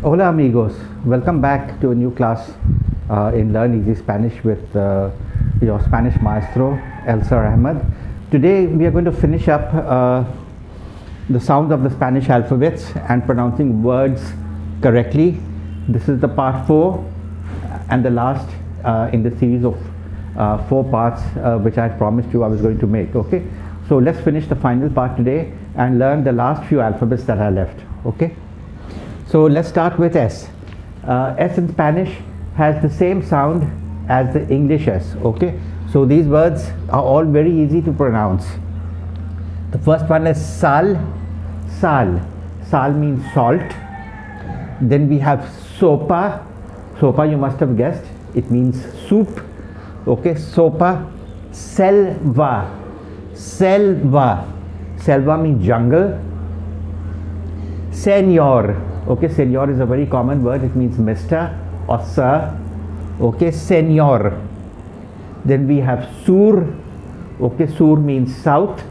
Hola amigos, welcome back to a new class in Learn Easy Spanish with your Spanish maestro Elsar Ahmed. Today we are going to finish up the sounds of the Spanish alphabets and pronouncing words correctly. This is the part 4 and the last in the series of 4 parts which I promised you I was going to make. Okay, so let's finish the final part today and learn the last few alphabets that are left. Okay. So let's start with S. S in Spanish has the same sound as the English S. Okay, so these words are all very easy to pronounce. The first one is sal. Sal. Sal means salt. Then we have sopa. Sopa, you must have guessed, it means soup. Okay, sopa. Selva. Selva. Selva means jungle. Senor. Okay, senor is a very common word. It means Mr. or Sir. Okay, senor. Then we have sur. Okay, sur means south.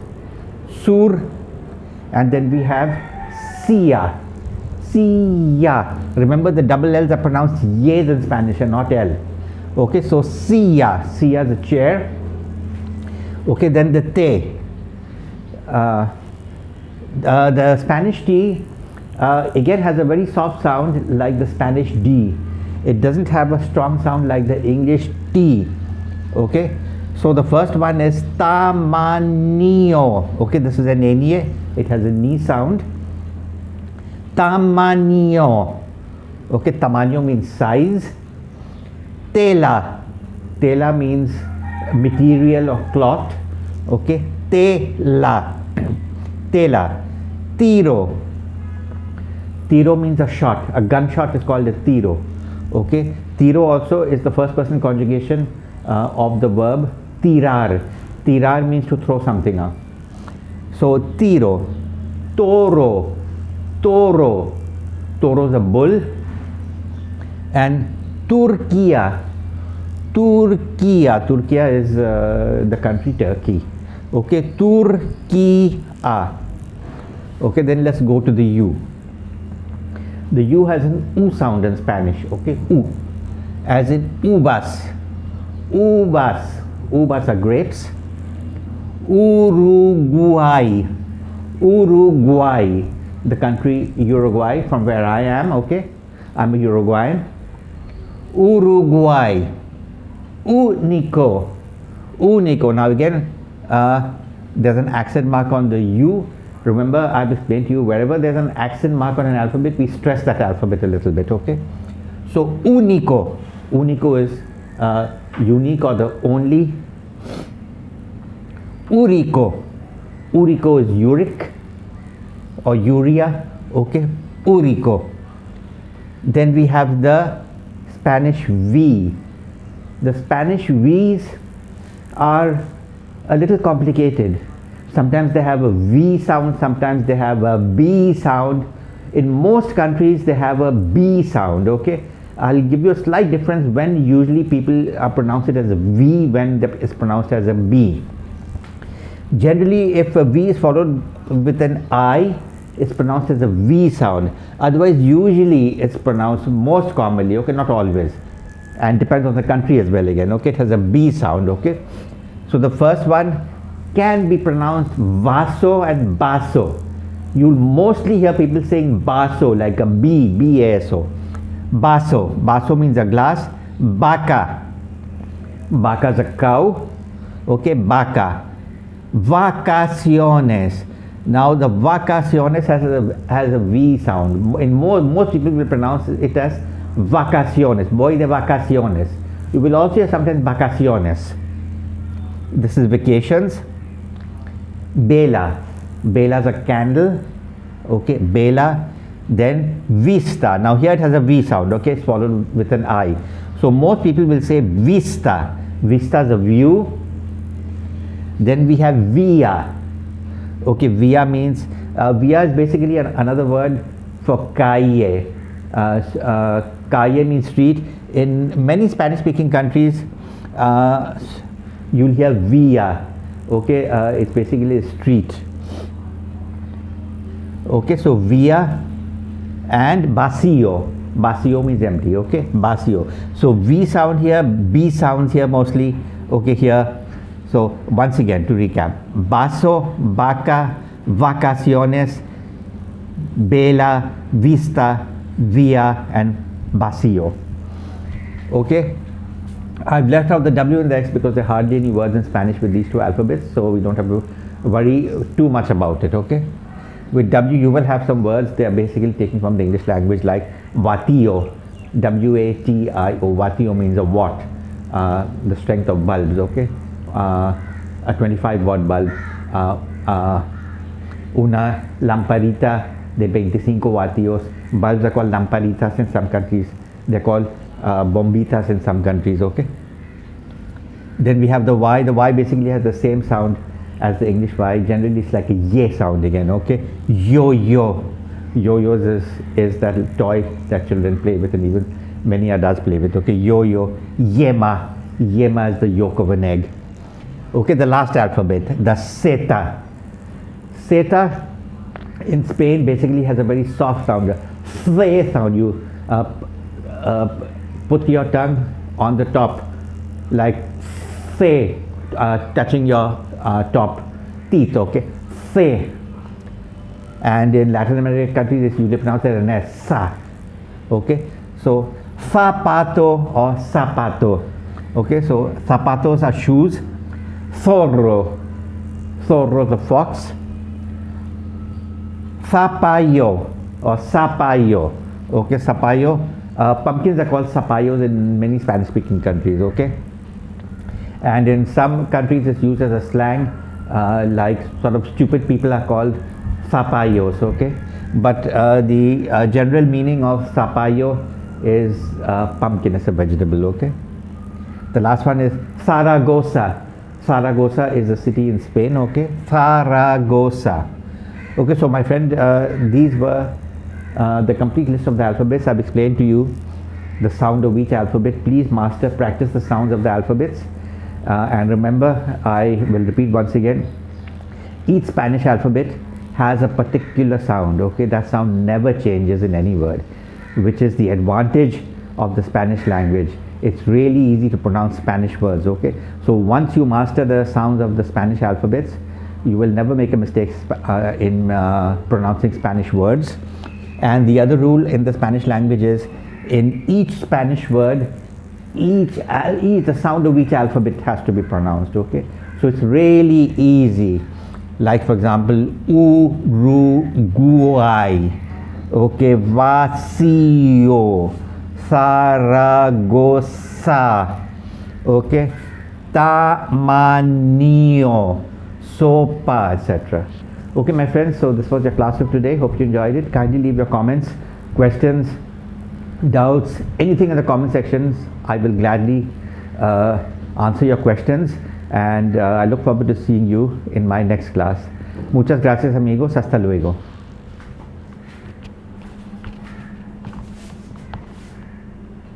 Sur. And then we have sia. Sia. Remember the double L's are pronounced yes in Spanish and not L. Okay, so sia. Sia is a chair. Okay, then the te. The Spanish T again has a very soft sound like the Spanish D. It doesn't have a strong sound like the English T. Okay, so the first one is tamaño. Okay, this is an NE. It has a ni sound. Tamaño. Okay, tamaño means size. Tela. Tela means material or cloth. Okay, tela. Tela. Tiro. Tiro means a shot. A gunshot is called a tiro. Okay. Tiro also is the first person conjugation of the verb tirar. Tirar means to throw something out. So tiro. Toro. Toro. Toro is a bull. And Turquía. Turquía. Turquía is the country Turkey. Okay. Turquía. Okay. Then let's go to the U. The U has an U sound in Spanish, okay, U, as in uvas, uvas, uvas are grapes. Uruguay, Uruguay, the country Uruguay from where I am, okay, I'm a Uruguayan. Uruguay, Unico, Unico, now again there's an accent mark on the U. Remember, I've explained to you, wherever there's an accent mark on an alphabet, we stress that alphabet a little bit, okay? So, unico. Unico is unique or the only. Urico. Urico is uric or urea, okay? Urico. Then we have the Spanish V. The Spanish V's are a little complicated. Sometimes they have a V sound, sometimes they have a B sound. In most countries they have a B sound, okay? I'll give you a slight difference when usually people pronounce it as a V when it's pronounced as a B. Generally, if a V is followed with an I, it's pronounced as a V sound. Otherwise, usually it's pronounced most commonly, okay, not always. And depends on the country as well again, okay? It has a B sound, okay? So the first one can be pronounced vaso and baso. You'll mostly hear people saying baso like a B, B-A-S-O. Baso. Baso means a glass. Vaca. Vaca is a cow. Okay, vaca. Vacaciones. Now the vacaciones has a V sound. In most people will pronounce it as vacaciones. Voy de vacaciones. You will also hear sometimes vacaciones. This is vacations. Bela. Bela is a candle. Okay, Bela. Then vista. Now here it has a V sound. Okay, it's followed with an I. So most people will say vista. Vista is a view. Then we have via. Okay, via means via is basically another word for calle. Calle means street. In many Spanish-speaking countries, you'll hear via. Okay, it's basically a street. Okay, so via and vacío. Vacío means empty, okay? Vacío. So V sound here, B sounds here mostly, okay, here. So once again, to recap: vaso, vaca, vacaciones, bella, vista, via, and vacío. Okay? I've left out the W and the X because there are hardly any words in Spanish with these two alphabets, so we don't have to worry too much about it, okay? With W, you will have some words. They are basically taken from the English language, like watio, W-A-T-I-O. Watio means a watt, the strength of bulbs, okay? A 25-watt bulb. Una lamparita de 25 vatios. Bulbs are called lamparitas in some countries. They're called bombitas in some countries, okay? Then we have the Y. The Y basically has the same sound as the English Y. Generally, it's like a ye sound again, okay? Yo-yo. Yo-yos is that toy that children play with, and even many adults play with, okay? Yo-yo. Yema. Yema is the yolk of an egg. Okay, the last alphabet, the zeta. Zeta in Spain basically has a very soft sound, a th sound. You put your tongue on the top, like th, touching your top teeth, okay? Th. And in Latin American countries, it's usually pronounced as an S, sa. Okay? So, zapato or zapato. Okay, so zapatos are shoes. Zorro. Zorro the fox. Zapallo or zapallo. Okay, zapallo. Pumpkins are called zapallos in many Spanish-speaking countries, okay? And in some countries it's used as a slang, like sort of stupid people are called zapallos, okay? But the general meaning of zapallo is pumpkin as a vegetable, okay? The last one is Zaragoza. Zaragoza is a city in Spain, okay? Zaragoza. Okay, so my friend, these were the complete list of the alphabets. I've explained to you the sound of each alphabet. Please master, practice the sounds of the alphabets. And remember, I will repeat once again, each Spanish alphabet has a particular sound, okay? That sound never changes in any word, which is the advantage of the Spanish language. It's really easy to pronounce Spanish words, okay? So once you master the sounds of the Spanish alphabets, you will never make a mistake in pronouncing Spanish words. And the other rule in the Spanish language is, in each Spanish word, the sound of each alphabet has to be pronounced, okay? So it's really easy. Like for example, Uruguay, okay, Vacío, Zaragoza, okay, Tamaño, Sopa, etc. Okay, my friends, so this was your class of today. Hope you enjoyed it. Kindly leave your comments, questions, doubts, anything in the comment sections. I will gladly answer your questions, and I look forward to seeing you in my next class. Muchas gracias, amigos. Hasta luego.